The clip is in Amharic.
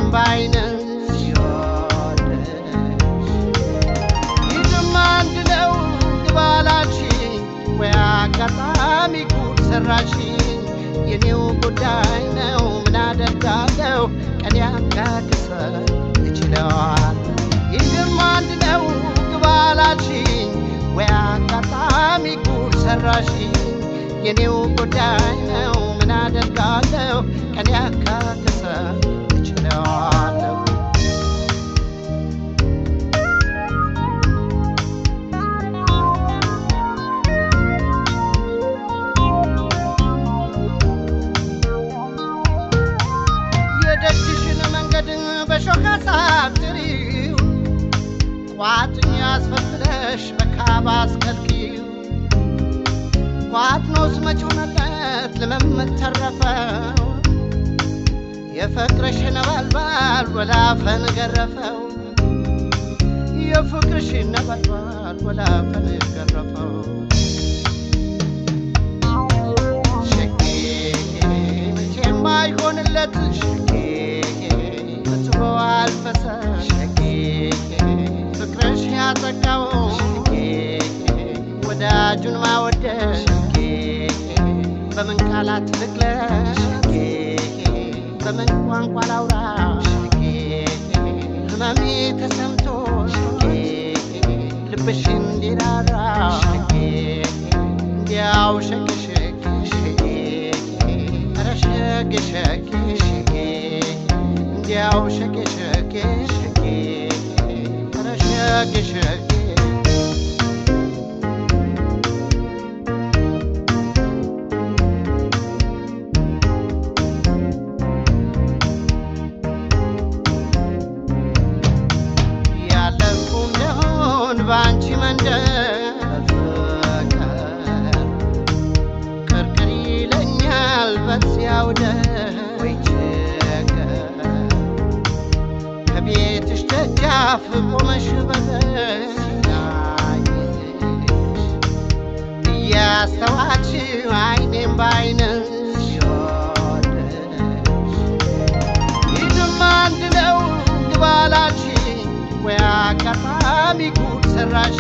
አይኔም ባይንሽ ይወደሽ ይህም አንድ ነው ግባላችን ወይ አጋጣሚ ጉድ ሰራሽኝ የኔው ጉዳይ ነው ምን አደርጋለሁ ቀን ያካክሰል እችለዋል ይህም አንድ ነው ግባላችን ወይ አጋጣሚ ጉድ ሰራሽኝ የኔው ጉዳይ ነው ምን አደርጋለሁ ቀን ያካክሰል እችለዋለሁ የደጅሽን መንገድ በሾህ አሳጥሪው ቋጥኝ አስፈትለሽ በካባ አስከልኪው ቋጥኖስ መች ሆነለት ለመመት ተረፈው የፍቅርሽ ነበልባል ወላፈን ገረፈው የፍቅርሽ ነበልባል ወላፈን ገረፈው ሸጌ መቼም አይሆንለት ሸጌ ከትበዋል ፈሰስ ሸጌ ፍቅርሽ ያጠቃው ሸጌ ወዳጁን ማወደስ በምን ቃላት ልግለጽ በምን ቋንቋ ላውራ ህመሜ ተሰምቶ ልብሽ እንዲራራ እንዲያው ሸቅሸቅ ኧረ ሸቅሸቅ እንዲያው ሸቅሸቅ ኧረ ሸቅሸቅ ባንቺ መንደር ፍቅር ቅርቅር ይለኛል በዚያው ወይ ችግር ከቤትሽ ደጃፍ ቆመሽ በደስ እያስተዋልሽው አይኔም ባይንሽ ይወደሽ ይህም አንድ ነው ግባላችን ወይ አጋጣሚ ጉድ ሰራሽ